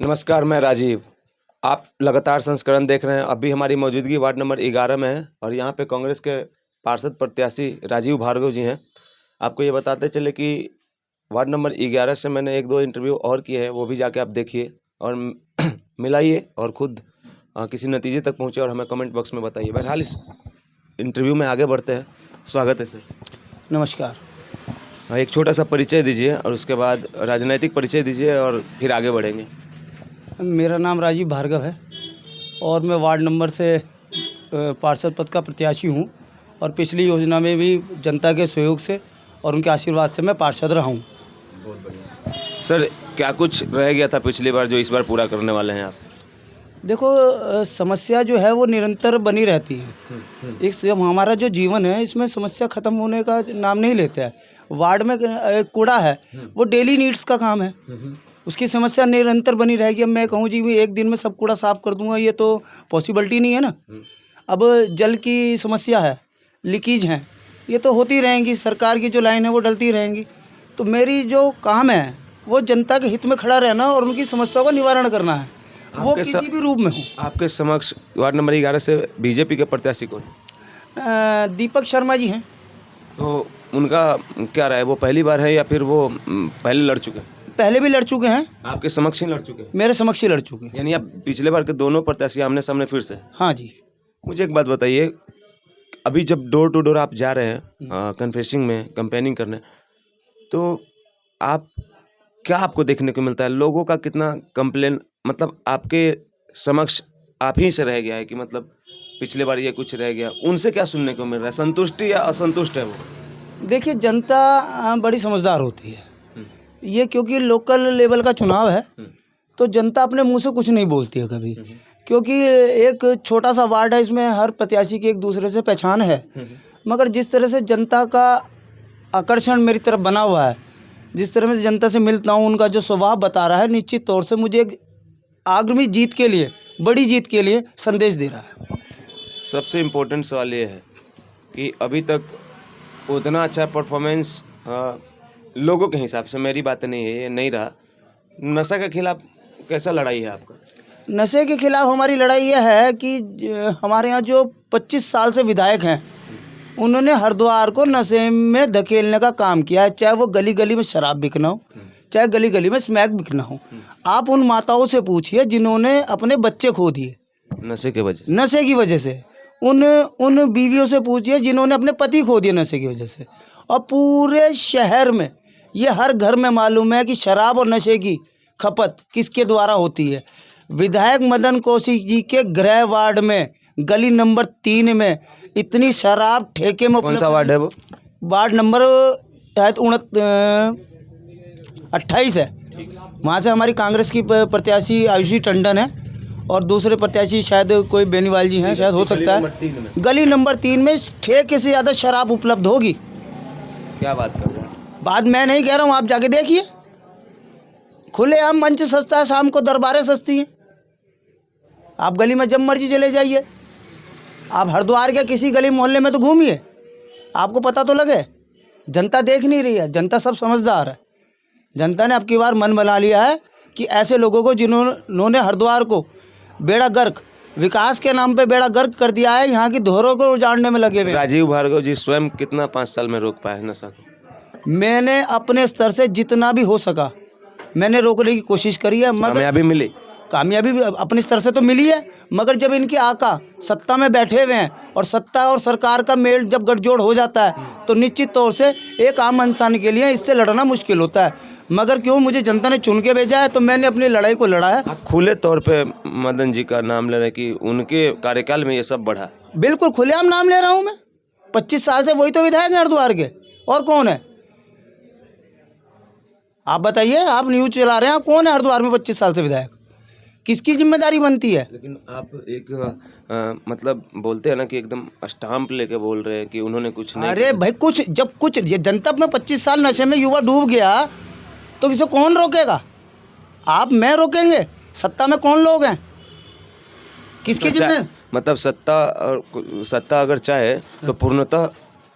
नमस्कार, मैं राजीव। आप लगातार संस्करण देख रहे हैं। अभी हमारी मौजूदगी वार्ड नंबर 11 में है और यहाँ पे कांग्रेस के पार्षद प्रत्याशी राजीव भार्गव जी हैं। आपको ये बताते चले कि वार्ड नंबर 11 से मैंने 1-2 इंटरव्यू और किए हैं, वो भी जाके आप देखिए और मिलाइए और खुद किसी नतीजे तक पहुँचे और हमें कमेंट बॉक्स में बताइए। बहरहाल इस इंटरव्यू में आगे बढ़ते हैं। स्वागत है सर। नमस्कार। एक छोटा सा परिचय दीजिए और उसके बाद राजनीतिक परिचय दीजिए और फिर आगे बढ़ेंगे। मेरा नाम राजीव भार्गव है और मैं वार्ड नंबर से पार्षद पद का प्रत्याशी हूँ और पिछली योजना में भी जनता के सहयोग से और उनके आशीर्वाद से मैं पार्षद रहा हूँ। बहुत बढ़िया सर, क्या कुछ रह गया था पिछली बार जो इस बार पूरा करने वाले हैं आप? देखो, समस्या जो है वो निरंतर बनी रहती है। एक हमारा जो जीवन है इसमें समस्या ख़त्म होने का नाम नहीं लेता है। वार्ड में कूड़ा है, वो डेली नीड्स का काम है, उसकी समस्या निरंतर बनी रहेगी। अब मैं कहूँ जी भी एक दिन में सब कूड़ा साफ़ कर दूंगा, ये तो पॉसिबिलिटी नहीं है ना। अब जल की समस्या है, लीकेज है, ये तो होती रहेंगी। सरकार की जो लाइन है वो डलती रहेंगी। तो मेरी जो काम है वो जनता के हित में खड़ा रहना और उनकी समस्याओं का निवारण करना है, वो किसी भी रूप में हो। आपके समक्ष वार्ड नंबर 11 से बीजेपी के प्रत्याशी कौन? दीपक शर्मा जी हैं। तो उनका क्या राय, वो पहली बार है या फिर वो पहले लड़ चुके हैं? पहले भी लड़ चुके हैं। आपके समक्ष ही लड़ चुके हैं? मेरे समक्ष ही लड़ चुके हैं। यानी आप पिछले बार के दोनों प्रत्याशी आमने सामने फिर से? हाँ जी। मुझे एक बात बताइए, अभी जब डोर टू डोर आप जा रहे हैं कन्फेसिंग में कैंपेनिंग करने, तो आप क्या आपको देखने को मिलता है? लोगों का कितना कंप्लेन, मतलब आपके समक्ष आप ही से रह गया है कि मतलब पिछले बार ये कुछ रह गया, उनसे क्या सुनने को मिल रहा है? संतुष्टि या असंतुष्ट है वो? देखिए, जनता बड़ी समझदार होती है। ये क्योंकि लोकल लेवल का चुनाव है तो जनता अपने मुंह से कुछ नहीं बोलती है कभी, क्योंकि एक छोटा सा वार्ड है, इसमें हर प्रत्याशी की एक दूसरे से पहचान है। मगर जिस तरह से जनता का आकर्षण मेरी तरफ बना हुआ है, जिस तरह से जनता से मिलता हूँ, उनका जो स्वभाव बता रहा है, निश्चित तौर से मुझे एक आगामी जीत के लिए, बड़ी जीत के लिए संदेश दे रहा है। सबसे इम्पोर्टेंट सवाल ये है कि अभी तक उतना अच्छा परफॉर्मेंस लोगों के हिसाब से, मेरी बात नहीं है, ये नहीं रहा। नशा के खिलाफ कैसा लड़ाई है आपका? नशे के खिलाफ हमारी लड़ाई यह है कि हमारे यहाँ जो 25 साल से विधायक हैं, उन्होंने हरिद्वार को नशे में धकेलने का काम किया है। चाहे वो गली गली में शराब बिकना हो, चाहे गली गली में स्मैक बिकना हो। आप उन माताओं से पूछिए जिन्होंने अपने बच्चे खो दिए नशे की वजह से। उन बीवियों से पूछिए जिन्होंने अपने पति खो दिए नशे की वजह से। और पूरे शहर में ये हर घर में मालूम है कि शराब और नशे की खपत किसके द्वारा होती है। विधायक मदन कौशिक जी के गृह वार्ड में गली नंबर 3 में इतनी शराब ठेके में। कौन सा वार्ड है वो? वार्ड नंबर 28 है। वहाँ से हमारी कांग्रेस की प्रत्याशी आयुषी टंडन है और दूसरे प्रत्याशी शायद कोई बेनीवाल जी हैं, शायद हो सकता है। गली नंबर 3 में ठेके से ज़्यादा शराब उपलब्ध होगी। क्या बात कर रहे हैं? बात मैं नहीं कह रहा हूँ, आप जाके देखिए। खुलेआम मंच सस्ता है, शाम को दरबारें सस्ती हैं। आप गली में जब मर्जी चले जाइए, आप हरिद्वार के किसी गली मोहल्ले में तो घूमिए, आपको पता तो लगे। जनता देख नहीं रही है, जनता सब समझदार है। जनता ने अब की बार मन बना लिया है कि ऐसे लोगों को जिन्होंने हरिद्वार को बेड़ा गर्क, विकास के नाम पे बेड़ा गर्क कर दिया है, यहाँ की धरोहरों को उजाड़ने में लगे हुए। राजीव भार्गव जी स्वयं कितना 5 साल में रोक पाए नशा को? मैंने अपने स्तर से जितना भी हो सका मैंने रोकने की कोशिश करी है, मगर कामयाबी मिली? कामयाबी भी अपने स्तर से तो मिली है, मगर जब इनके आका सत्ता में बैठे हुए हैं और सत्ता और सरकार का मेल जब गठजोड़ हो जाता है तो निश्चित तौर से एक आम इंसान के लिए इससे लड़ना मुश्किल होता है। मगर क्यों, मुझे जनता ने चुन के भेजा है तो मैंने अपनी लड़ाई को लड़ा है। आप खुले तौर पे मदन जी का नाम ले रहे हैं कि उनके कार्यकाल में ये सब बढ़ा? बिल्कुल खुलेआम नाम ले रहा हूँ मैं। 25 साल से वही तो विधायक हैं हरिद्वार के, और कौन है? आप बताइए, आप न्यूज़ चला रहे हैं, आप कौन है हरिद्वार में 25 साल से विधायक? किसकी जिम्मेदारी बनती है? लेकिन आप एक मतलब बोलते हैं ना कि एकदम स्टाम्प लेके बोल रहे हैं कि उन्होंने कुछ नहीं। अरे भाई, कुछ ये जनता में 25 साल नशे में युवा डूब गया तो इसे कौन रोकेगा? आप मैं रोकेंगे? सत्ता में कौन लोग हैं? किसकी जिम्मे? मतलब सत्ता अगर चाहे तो पूर्णतः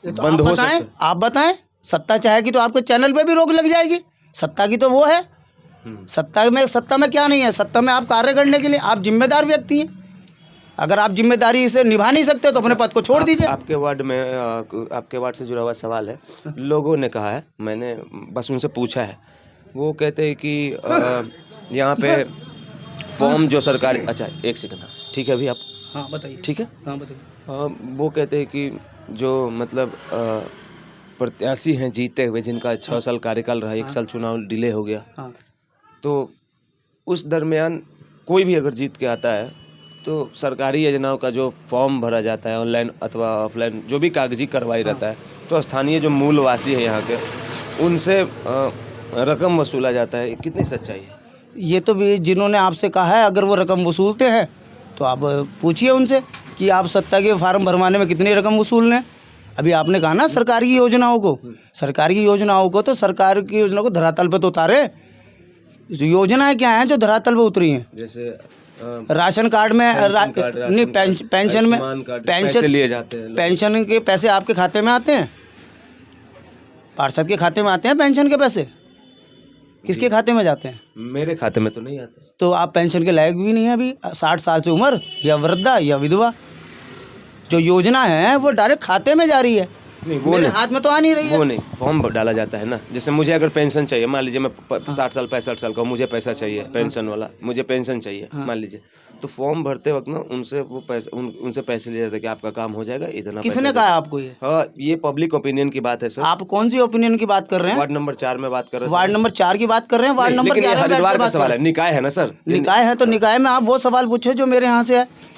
बंद हो सकता है। आप बताएं, सत्ता चाहेगी तो आपके चैनल पे भी रोक लग जाएगी। सत्ता की तो वो है, सत्ता में क्या नहीं है, सत्ता में आप कार्य करने के लिए आप जिम्मेदार व्यक्ति हैं। अगर आप जिम्मेदारी से निभा नहीं सकते तो अपने पद को छोड़ दीजिए। आपके वार्ड से जुड़ा हुआ सवाल है। लोगों ने कहा है, मैंने बस उनसे पूछा है, वो कहते हैं कि यहाँ पे फॉर्म जो सरकारी, अच्छा एक सेकंड, ठीक है अभी आप, हाँ बताइए। ठीक है, हाँ बताइए। वो कहते हैं कि जो मतलब प्रत्याशी हैं जीते हुए, जिनका 6 साल कार्यकाल रहा, 1 साल चुनाव डिले हो गया, हाँ तो उस दरमियान कोई भी अगर जीत के आता है तो सरकारी योजनाओं का जो फॉर्म भरा जाता है ऑनलाइन अथवा ऑफलाइन, जो भी कागजी कार्रवाई रहता है, तो स्थानीय जो मूलवासी है यहाँ के, उनसे रकम वसूला जाता है। कितनी सच्चाई है? ये तो भी जिन्होंने आपसे कहा है, अगर वो रकम वसूलते हैं तो आप पूछिए उनसे कि आप सत्ता के फार्म भरवाने में कितनी रकम वसूल रहे हैं। अभी आपने कहा ना सरकारी योजनाओं को, सरकारी योजनाओं को तो सरकार की योजना को धरातल पे तो उतारे। योजनाएं क्या हैं जो धरातल पे उतरी हैं? जैसे राशन कार्ड में नहीं, पेंशन में पैसे लिए जाते हैं, पेंशन के पैसे आपके खाते में आते हैं, पार्षद के खाते में आते हैं पेंशन के पैसे। किसके खाते में जाते हैं? मेरे खाते में तो नहीं आते। तो आप पेंशन के लायक भी नहीं है अभी, 60 साल से उम्र, या वृद्धा या विधवा। जो योजना है वो डायरेक्ट खाते में जा रही है, नहीं वो मेरे नहीं, हाथ में तो आ नहीं रही है। वो नहीं, फॉर्म डाला जाता है ना। जैसे मुझे अगर पेंशन चाहिए, मान लीजिए मैं 60 साल 65 साल का हूँ, मुझे पैसा चाहिए पेंशन वाला, मुझे पेंशन चाहिए मान लीजिए, तो फॉर्म भरते वक्त ना उनसे वो पैसे उनसे पैसे लिए जाते हैं कि आपका काम हो जाएगा, इतना किसने कहा आपको ये? हाँ, ये पब्लिक ओपिनियन की बात है सर। आप कौन सी ओपिनियन की बात कर रहे हैं? वार्ड नंबर 4 में बात कर रहे हैं। वार्ड नंबर 4 की बात कर रहे हैं? वार्ड नंबर 11 में हरिद्वार का बात सवाल कर है, निकाय है ना सर। निकाय है तो निकाय में आप वो सवाल पूछे जो मेरे यहाँ से है।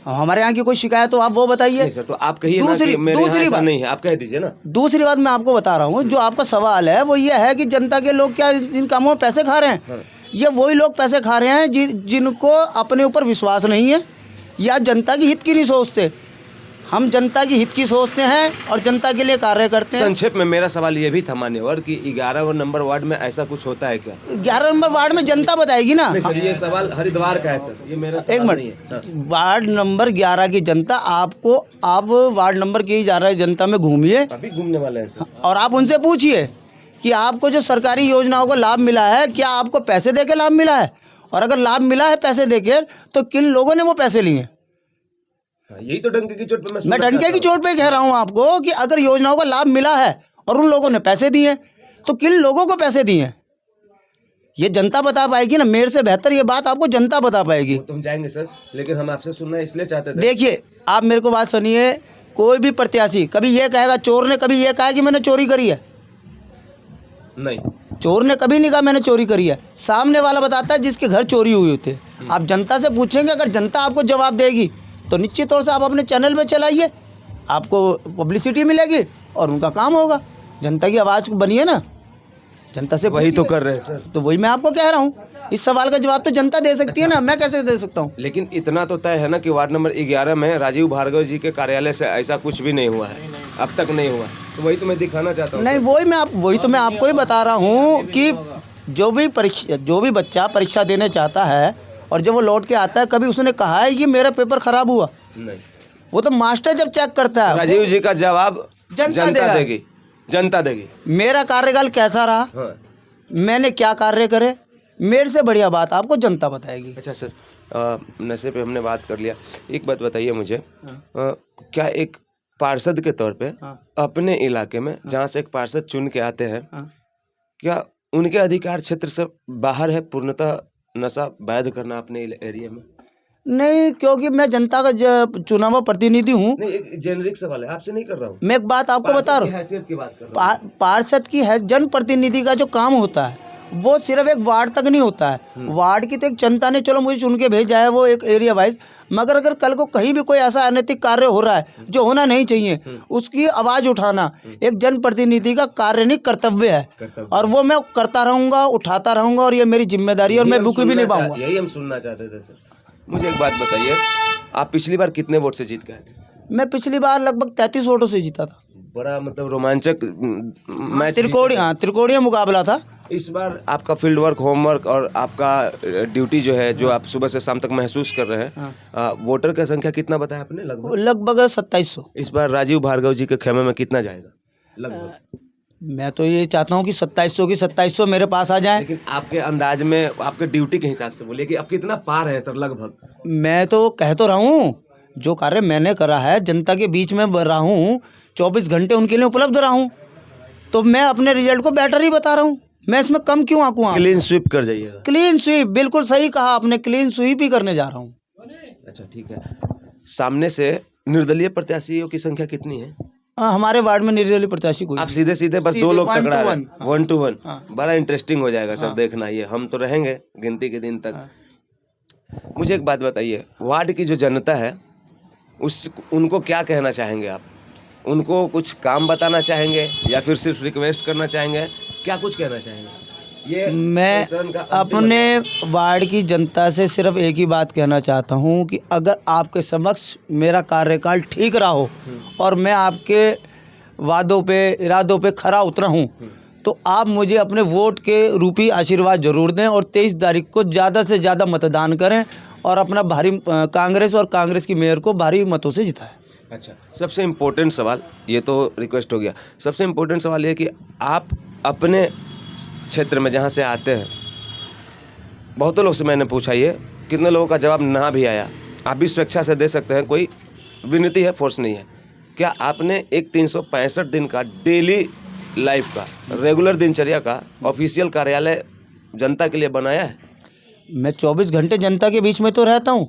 हमारे यहाँ की कोई शिकायत तो आप वो बताइए। नहीं सर, तो आप कहिए ना कि मेरे यहाँ ऐसा नहीं है, आप कह दीजिए ना। दूसरी बात मैं आपको बता रहा हूँ, जो आपका सवाल है वो ये है कि जनता के लोग क्या इन कामों में पैसे खा रहे हैं? ये वही लोग पैसे खा रहे हैं जिनको अपने ऊपर विश्वास नहीं है या जनता की हित की नहीं सोचते। हम जनता की हित की सोचते हैं और जनता के लिए कार्य करते हैं। संक्षेप में मेरा सवाल ये भी था मान्यवर कि 11 नंबर वार्ड में ऐसा कुछ होता है क्या? 11 नंबर वार्ड में जनता बताएगी ना। नहीं सर, ये सवाल हरिद्वार का है सर, ये मेरा सवाल एक नहीं है। मिनट, वार्ड नंबर 11 की जनता आपको, आप वार्ड नंबर की जा रहे जनता में घूमिए अभी घूमने वाले हैं सर, और आप उनसे पूछिए कि आपको जो सरकारी योजनाओं का लाभ मिला है, क्या आपको पैसे देके लाभ मिला है? और अगर लाभ मिला है पैसे देके, तो किन लोगों ने वो पैसे लिए? यही तो डंके की चोट पे मैं डंके की चोट पे कह रहा हूँ आपको कि अगर योजनाओं का लाभ मिला है और उन लोगों ने पैसे दिए, तो किन लोगों को पैसे दिए ये जनता बता पाएगी ना। मेरे से बेहतर ये बात आपको जनता बता पाएगी। तो हम जाएंगे सर, लेकिन हम आपसे सुनना इसलिए चाहते थे। देखिए, आप मेरे को बात सुनिए, कोई भी प्रत्याशी कभी ये कहेगा चोर ने कभी ये कहा कि मैंने चोरी करी है? नहीं, चोर ने कभी नहीं कहा मैंने चोरी करी है। सामने वाला बताता है जिसके घर चोरी हुई होती है। आप जनता से पूछेंगे, अगर जनता आपको जवाब देगी तो निश्चित तौर से आप अपने चैनल पे चलाइए, आपको पब्लिसिटी मिलेगी और उनका काम होगा। जनता की आवाज़ बनिए ना, जनता से वही तो कर रहे हैं सर। तो वही मैं आपको कह रहा हूँ, इस सवाल का जवाब तो जनता दे सकती है ना, मैं कैसे दे सकता हूँ? लेकिन इतना तो तय है ना कि वार्ड नंबर 11 में राजीव भार्गव जी के कार्यालय से ऐसा कुछ भी नहीं हुआ है, अब तक नहीं हुआ। तो वही तो मैं दिखाना चाहता हूँ। नहीं, वही तो मैं आपको ही बता रहा हूँ कि जो भी बच्चा परीक्षा देने चाहता है और जब वो लौट के आता है, कभी उसने कहा है कि मेरा पेपर खराब हुआ? नहीं, वो तो मास्टर जब चेक करता है, राजीव जी का जवाब जनता देगी, जनता देगी। मेरा कार्यकाल कैसा रहा, हाँ। मैंने क्या कार्य करे, मेरे से बढ़िया बात आपको जनता बताएगी। अच्छा सर, नशे पे हमने बात कर लिया, एक बात बताइए मुझे, क्या एक पार्षद के तौर पे अपने इलाके में जहाँ से एक पार्षद चुन के आते हैं, क्या उनके अधिकार क्षेत्र से बाहर है पूर्णतः नशा वैध करना अपने एरिया में? नहीं, क्योंकि मैं जनता का चुना हुआ प्रतिनिधि हूँ। नहीं, एक जेनरिक सवाल है, आपसे नहीं कर रहा हूँ। मैं एक बात आपको बता रहा हूँ, हैसियत की बात कर रहा हूँ। पार्षद की है, जनप्रतिनिधि का जो काम होता है वो सिर्फ एक वार्ड तक नहीं होता है। वार्ड की तो एक जनता ने चलो मुझे चुन के भेजा है, वो एक एरिया वाइज, मगर अगर कल को कहीं भी कोई ऐसा अनैतिक कार्य हो रहा है जो होना नहीं चाहिए, उसकी आवाज़ उठाना एक जनप्रतिनिधि का कार्य नहीं, कर्तव्य है। और वो मैं करता रहूँगा, उठाता रहूँगा, और ये मेरी जिम्मेदारी है और मैं बुक भी निभाऊंगा। यही हम सुनना चाहते थे सर। मुझे एक बात बताइए, आप पिछली बार कितने वोट से जीत गए थे? मैं पिछली बार लगभग 33 वोटों से जीता था। बड़ा मतलब रोमांचक मैच, त्रिकोणीय मुकाबला था। इस बार आपका फील्ड वर्क, होमवर्क और आपका ड्यूटी जो है, जो आप सुबह से शाम तक महसूस कर रहे हैं, वोटर का संख्या कितना बताया आपने? लगभग 2700। इस बार राजीव भार्गव जी के खेमे में कितना जाएगा लगभग? मैं तो ये चाहता हूँ कि 2700 की 2700 मेरे पास आ जाएं। लेकिन आपके अंदाज में, आपके ड्यूटी के हिसाब से बोलिए कि आप कितना पार है सर लगभग? मैं तो कह तो रहा हूँ, जो कार्य मैंने करा है, जनता के बीच में रहा हूँ, 24 घंटे उनके लिए उपलब्ध रहा हूँ, तो मैं अपने रिजल्ट को बेटर ही बता रहा हूँ। मैं इसमें कम क्यों आंकूँ? क्लीन स्वीप कर जाइएगा। क्लीन स्वीप, बिल्कुल सही कहा आपने, क्लीन स्वीप ही करने जा रहा हूँ। अच्छा ठीक है। सामने से निर्दलीय प्रत्याशियों की संख्या कितनी है? हमारे वार्ड में निर्दलीय प्रत्याशी कोई आप सीधे सीधे बस 2 लोग टकरा रहे हैं, 1 to 1। हाँ। बड़ा इंटरेस्टिंग हो जाएगा सर, देखना ये, हम तो रहेंगे गिनती के दिन तक। मुझे एक बात बताइए, वार्ड की जो जनता है उनको क्या कहना चाहेंगे आप? उनको कुछ काम बताना चाहेंगे या फिर सिर्फ रिक्वेस्ट करना चाहेंगे? क्या कुछ कहना चाहेंगे? ये मैं अपने वार्ड की जनता से सिर्फ एक ही बात कहना चाहता हूँ कि अगर आपके समक्ष मेरा कार्यकाल ठीक रहा हो और मैं आपके वादों पे, इरादों पे खरा उतरा हूँ, तो आप मुझे अपने वोट के रूपी आशीर्वाद जरूर दें और 23 तारीख को ज़्यादा से ज़्यादा मतदान करें और अपना भारी कांग्रेस और कांग्रेस की मेयर को भारी मतों से जिताएं। अच्छा, सबसे इम्पोर्टेंट सवाल, ये तो रिक्वेस्ट हो गया, सबसे इम्पोर्टेंट सवाल ये कि आप अपने क्षेत्र में जहाँ से आते हैं, बहुतों लोग से मैंने पूछा, ये कितने लोगों का जवाब ना भी आया, आप भी स्वेच्छा से दे सकते हैं, कोई विनती है, फोर्स नहीं है। क्या आपने एक 365 दिन का डेली लाइफ का, रेगुलर दिनचर्या का ऑफिशियल कार्यालय जनता के लिए बनाया है? मैं 24 घंटे जनता के बीच में तो रहता हूँ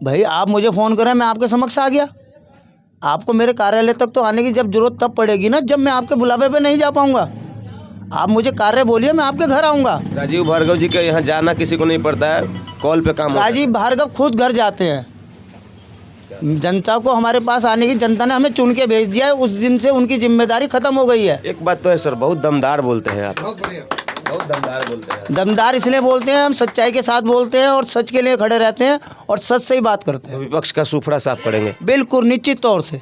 भाई। आप मुझे फ़ोन करें, मैं आपके समक्ष आ गया। आपको मेरे कार्यालय तक तो आने की जब जरूरत तब पड़ेगी ना, जब मैं आपके बुलावे पे नहीं जा पाऊँगा। आप मुझे कार्य बोलिए, मैं आपके घर आऊँगा। राजीव भार्गव जी के यहाँ जाना किसी को नहीं पड़ता है, कॉल पे काम होता है। राजीव भार्गव खुद घर जाते हैं। जनता को हमारे पास आने की, जनता ने हमें चुन के भेज दिया है, उस दिन से उनकी जिम्मेदारी खत्म हो गई है। एक बात तो है सर, बहुत दमदार बोलते हैं आप, बहुत दमदार बोलते हैं। दमदार इसलिए बोलते हैं, हम सच्चाई के साथ बोलते हैं और सच के लिए खड़े रहते हैं और सच से ही बात करते हैं। विपक्ष का सुफड़ा साफ करेंगे? बिल्कुल, निश्चित तौर से।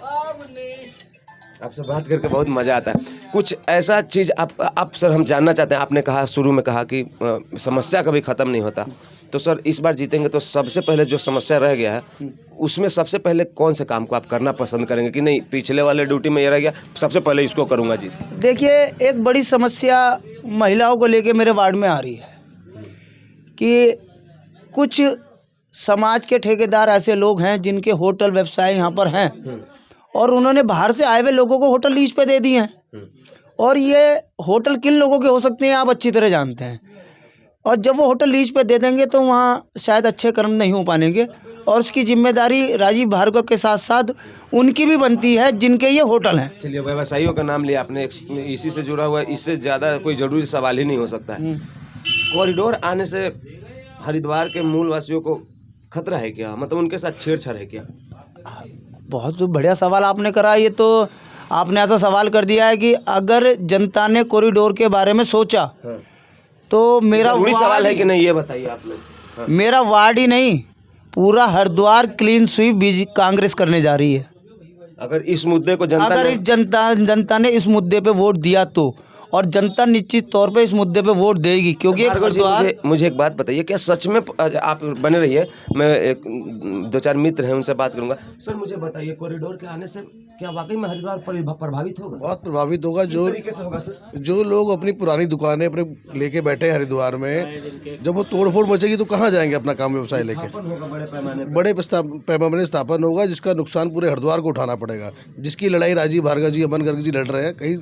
आपसे बात करके बहुत मज़ा आता है। कुछ ऐसा चीज़ आप सर हम जानना चाहते हैं, आपने कहा शुरू में कहा कि समस्या कभी ख़त्म नहीं होता, तो सर इस बार जीतेंगे तो सबसे पहले जो समस्या रह गया है उसमें सबसे पहले कौन से काम को आप करना पसंद करेंगे कि नहीं पिछले वाले ड्यूटी में ये रह गया, सबसे पहले इसको करूँगा जी? देखिए, एक बड़ी समस्या महिलाओं को लेके मेरे वार्ड में आ रही है कि कुछ समाज के ठेकेदार ऐसे लोग हैं जिनके होटल व्यवसाय यहाँ पर हैं और उन्होंने बाहर से आए हुए लोगों को होटल लीज पे दे दिए हैं। और ये होटल किन लोगों के हो सकते हैं आप अच्छी तरह जानते हैं। और जब वो होटल लीज पे दे देंगे तो वहाँ शायद अच्छे कर्म नहीं हो पाएंगे और उसकी जिम्मेदारी राजीव भार्गव के साथ साथ उनकी भी बनती है जिनके ये होटल हैं। चलिए, व्यवसायियों का नाम लिया आपने, इसी से जुड़ा हुआ है, इससे ज़्यादा कोई ज़रूरी सवाल ही नहीं हो सकता है। कॉरिडोर आने से हरिद्वार के मूल वासियों को खतरा है क्या? मतलब उनके साथ छेड़छाड़ है क्या? बहुत बढ़िया सवाल आपने करा। ये तो आपने ऐसा सवाल कर दिया है कि अगर जनता ने कॉरिडोर के बारे में सोचा तो मेरा सवाल है कि नहीं, ये बताइए आप लोग। मेरा वार्ड ही नहीं, पूरा हरिद्वार क्लीन स्वीप कांग्रेस करने जा रही है। अगर इस मुद्दे को जनता ने इस मुद्दे पे वोट दिया तो, और जनता निश्चित तौर पे इस मुद्दे पे वोट देगी, क्योंकि मुझे एक बात बताइए, क्या सच में आप बने रहिए, मैं एक 2-4 मित्र हैं उनसे बात करूंगा। सर मुझे बताइए, कॉरिडोर के आने से क्या वाकई में हरिद्वार प्रभावित होगा? बहुत प्रभावित होगा। जो लोग अपनी पुरानी दुकानें अपने लेके बैठे हैं हरिद्वार में, जब वो तोड़फोड़ मचेगी तो कहाँ जाएंगे अपना काम व्यवसाय लेके? बड़े पैमाने में स्थापन होगा, जिसका नुकसान पूरे हरिद्वार को उठाना पड़ेगा, जिसकी लड़ाई राजीव भार्गव जी, अमन गर्ग जी लड़ रहे हैं कहीं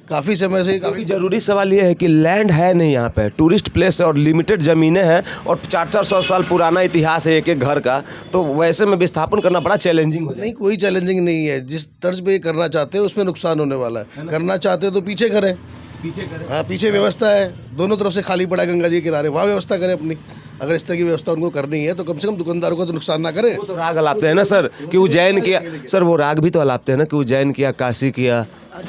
काफ़ी समय से। काफ़ी जरूरी सवाल ये है कि लैंड है नहीं यहाँ पे, टूरिस्ट प्लेस है और लिमिटेड ज़मीनें हैं और 400 साल पुराना इतिहास है एक एक घर का, तो वैसे में विस्थापन करना बड़ा चैलेंजिंग हो जाए। नहीं, कोई चैलेंजिंग नहीं है। जिस तर्ज पे ये करना चाहते हैं उसमें नुकसान होने वाला है। करना चाहते हैं तो पीछे करें। हाँ, पीछे व्यवस्था है, दोनों तरफ से खाली पड़ा है गंगा जी के किनारे, वहाँ व्यवस्था करें अपनी। अगर इस तरह की व्यवस्था उनको करनी है तो कम से कम दुकानदारों को तो नुकसान ना करें। वो तो राग अलापते हैं ना सर कि उज्जैन किया, सर वो राग भी तो अलापते हैं ना कि उज्जैन किया, काशी किया,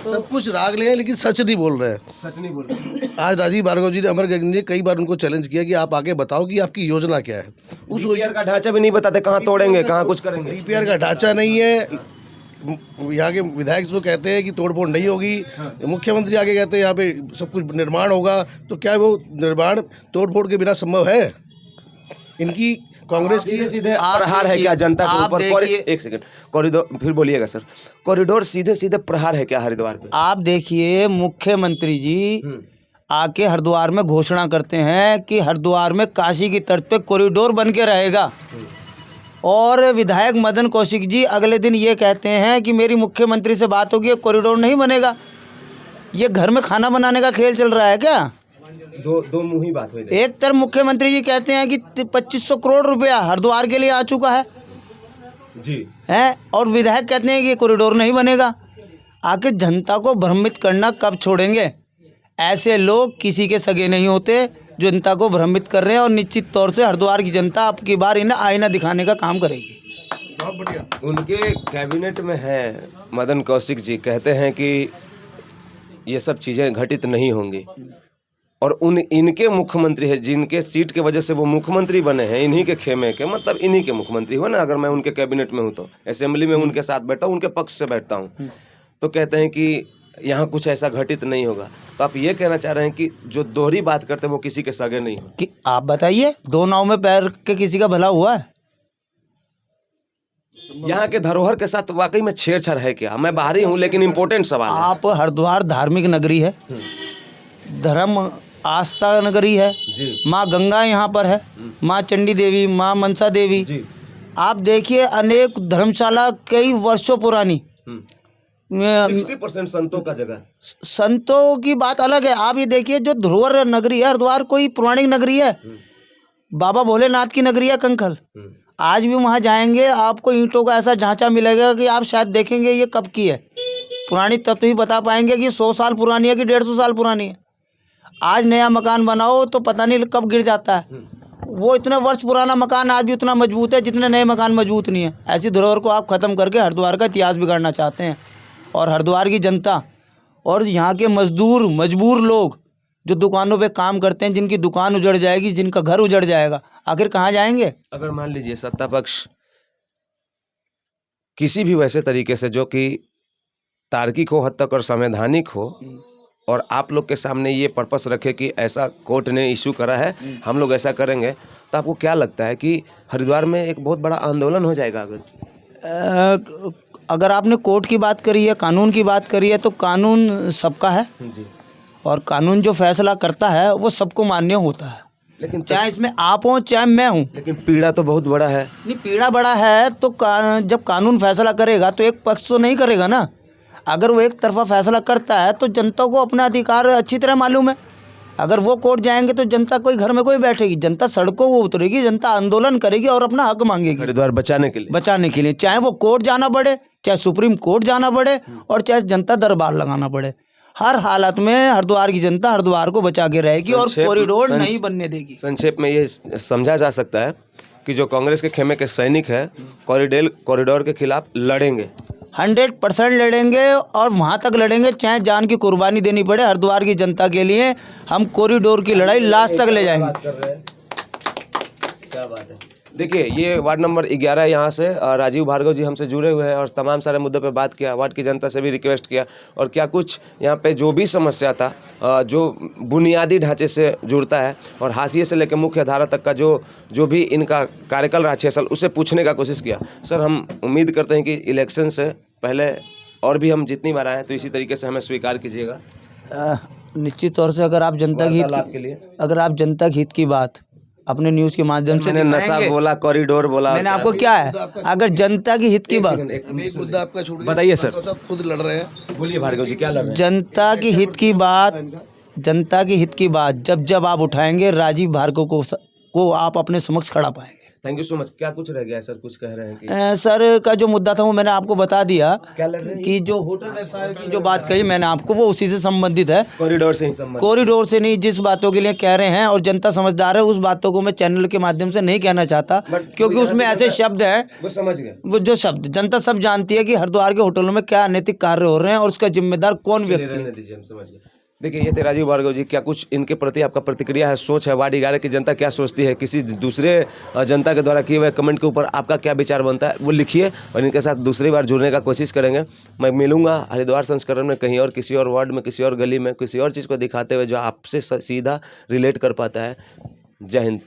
सब कुछ राग ले हैं लेकिन सच नहीं बोल रहे हैं। सच नहीं बोल रहे। आज राजीव भार्गव जी ने, अमर गर्ग ने कई बार उनको चैलेंज किया कि आप आगे बताओ कि आपकी योजना क्या है। उस डीपीआर का ढांचा भी नहीं बताते, कहाँ तोड़ेंगे, कहाँ कुछ करेंगे। डीपीआर का ढांचा नहीं है। यहाँ के विधायक जो कहते हैं कि तोड़फोड़ नहीं होगी, मुख्यमंत्री आगे कहते हैं यहाँ पे सब कुछ निर्माण होगा, तो क्या वो निर्माण तोड़फोड़ के बिना संभव है? इनकी कांग्रेस की सीधे आप प्रहार है देखिए, क्या जनता के आप ऊपर? देखिए। एक सेकंड, कॉरिडोर फिर बोलिएगा सर। कॉरिडोर सीधे सीधे प्रहार है क्या हरिद्वार पे? आप देखिए मुख्यमंत्री जी आके हरिद्वार में घोषणा करते हैं कि हरिद्वार में काशी की तर्ज पे कॉरिडोर बन के रहेगा, और विधायक मदन कौशिक जी अगले दिन ये कहते हैं कि मेरी मुख्यमंत्री से बात होगी, कॉरिडोर नहीं बनेगा। ये घर में खाना बनाने का खेल चल रहा है क्या? दो मुंही बात हुई। एक तरफ मुख्यमंत्री जी कहते हैं कि 2500 करोड़ रुपया हरिद्वार के लिए आ चुका है जी हैं, और विधायक कहते हैं कि कॉरिडोर नहीं बनेगा। आखिर जनता को भ्रमित करना कब छोड़ेंगे? ऐसे लोग किसी के सगे नहीं होते जो जनता को भ्रमित कर रहे हैं, और निश्चित तौर से हरिद्वार की जनता अब की बार इन्हें आईना दिखाने का काम करेगी। बहुत बढ़िया। उनके कैबिनेट में है मदन कौशिक जी, कहते हैं कि ये सब चीज़ें घटित नहीं होंगी, और इनके मुख्यमंत्री है जिनके सीट के वजह से वो मुख्यमंत्री बने हैं, इन्हीं के खेमे के, मतलब इन्हीं के मुख्यमंत्री हो ना। अगर मैं उनके कैबिनेट में हूँ तो असेंबली में उनके साथ बैठता हूँ, उनके पक्ष से बैठता हूँ, तो कहते हैं कि यहाँ कुछ ऐसा घटित नहीं होगा। तो आप ये कहना चाह रहे हैं कि जो दोहरी बात करते हैं वो किसी के सगे नहीं हो? कि आप बताइए, दो नाव में पैर के किसी का भला हुआ है? यहाँ के धरोहर के साथ वाकई में छेड़छाड़ है क्या? मैं बाहरी हूँ लेकिन इम्पोर्टेंट सवाल है। आप हरिद्वार धार्मिक नगरी है, धर्म आस्था नगरी है, माँ गंगा यहाँ पर है, माँ चंडी देवी, माँ मनसा देवी। आप देखिए अनेक धर्मशाला कई वर्षों पुरानी, 60% संतों का जगह। संतों की बात अलग है। आप ये देखिए जो धरोहर नगरी है हरिद्वार, कोई पौराणिक नगरी है, बाबा भोलेनाथ की नगरी है कंखल। आज भी वहाँ जाएंगे आपको ईंटों का ऐसा ढांचा मिलेगा कि आप शायद देखेंगे ये कब की है। पुरानी तब तो ही बता पाएंगे कि 100 साल पुरानी है कि 150 साल पुरानी है। आज नया मकान बनाओ तो पता नहीं कब गिर जाता है। वो इतने वर्ष पुराना मकान आज भी उतना मजबूत है जितने नए मकान मजबूत नहीं है। ऐसी धरोहर को आप ख़त्म करके हरिद्वार का इतिहास बिगाड़ना चाहते हैं। और हरिद्वार की जनता और यहाँ के मजदूर मजबूर लोग जो दुकानों पे काम करते हैं, जिनकी दुकान उजड़ जाएगी, जिनका घर उजड़ जाएगा, आखिर कहाँ जाएंगे? अगर मान लीजिए सत्ता पक्ष किसी भी वैसे तरीके से जो कि तार्किक हो हद तक और संवैधानिक हो, और आप लोग के सामने ये पर्पस रखे कि ऐसा कोर्ट ने इशू करा है, हम लोग ऐसा करेंगे, तो आपको क्या लगता है कि हरिद्वार में एक बहुत बड़ा आंदोलन हो जाएगा? अगर आपने कोर्ट की बात करी है, कानून की बात करी है, तो कानून सबका है जी। और कानून जो फैसला करता है वो सबको मान्य होता है, लेकिन चाहे इसमें आप हो चाहे मैं हूँ। लेकिन पीड़ा तो बहुत बड़ा है। नहीं, पीड़ा बड़ा है तो जब कानून फैसला करेगा तो एक पक्ष तो नहीं करेगा ना। अगर वो एक तरफा फैसला करता है तो जनता को अपना अधिकार अच्छी तरह मालूम है। अगर वो कोर्ट जाएंगे तो जनता कोई घर में कोई बैठेगी, जनता सड़कों वो उतरेगी, जनता आंदोलन करेगी और अपना हक मांगेगी हरिद्वार बचाने के लिए, चाहे वो कोर्ट जाना पड़े, चाहे सुप्रीम कोर्ट जाना पड़े, और चाहे जनता दरबार लगाना पड़े। हर हालत में हरिद्वार की जनता हरिद्वार को बचा के रहेगी और कॉरिडोर नहीं बनने देगी। संक्षेप में ये समझा जा सकता है कि जो कांग्रेस के खेमे के सैनिक हैं कॉरिडोर के खिलाफ लड़ेंगे, 100% लड़ेंगे, और वहाँ तक लड़ेंगे चाहे जान की कुर्बानी देनी पड़े हरिद्वार की जनता के लिए। हम कॉरिडोर की लड़ाई लास्ट तक ले जाएंगे। क्या बात है। देखिए, ये वार्ड नंबर 11 यहाँ से राजीव भार्गव जी हमसे जुड़े हुए हैं और तमाम सारे मुद्दों पे बात किया, वार्ड की जनता से भी रिक्वेस्ट किया, और क्या कुछ यहाँ पे जो भी समस्या था, जो बुनियादी ढांचे से जुड़ता है और हाशिए से लेकर मुख्य धारा तक का जो भी इनका कार्यकाल रहा 6 साल, उसे पूछने का कोशिश किया। सर, हम उम्मीद करते हैं कि इलेक्शन से पहले और भी हम जितनी बार आएँ तो इसी तरीके से हमें स्वीकार कीजिएगा। निश्चित तौर से अगर आप जनता के हित की बात अपने न्यूज़ के माध्यम से, मैंने नशा बोला, कॉरिडोर बोला, मैंने आपको क्या है, अगर जनता की हित की बात, एक मुद्दा आपका छूट गया, बताइए सर। सब खुद लड़ रहे हैं, बोलिए भार्गव जी, क्या लड़ रहे हैं? जनता की हित की बात जब आप उठाएंगे, राजीव भार्गव को आप अपने समक्ष खड़ा पाएंगे। Thank you so much. क्या कुछ रह गया है सर? कुछ कह रहे हैं कि सर का जो मुद्दा था वो मैंने आपको बता दिया। क्या लड़ रहे हैं? कि जो होटल व्यवसाय की जो बात कही मैंने आपको, वो उसी से संबंधित है, कॉरिडोर से ही संबंधित। कॉरिडोर से नहीं, जिस बातों के लिए कह रहे हैं और जनता समझदार है, उस बातों को मैं चैनल के माध्यम से नहीं कहना चाहता, क्योंकि उसमें ऐसे शब्द हैं, वो समझ गए, वो जो शब्द जनता सब जानती है कि हरिद्वार के होटलों में क्या अनैतिक कार्य हो रहे हैं और उसका जिम्मेदार कौन व्यक्ति है। दीजिए, हम समझ गए। देखिए, ये थे राजीव भार्गव जी। क्या कुछ इनके प्रति आपका प्रतिक्रिया है, सोच है? वार्ड 11 की जनता क्या सोचती है? किसी दूसरे जनता के द्वारा किए हुए कमेंट के ऊपर आपका क्या विचार बनता है, वो लिखिए और इनके साथ दूसरी बार जुड़ने का कोशिश करेंगे। मैं मिलूंगा हरिद्वार संस्करण में कहीं और, किसी और वार्ड में, किसी और गली में, किसी और चीज़ को दिखाते हुए जो आपसे सीधा रिलेट कर पाता है। जय हिंद।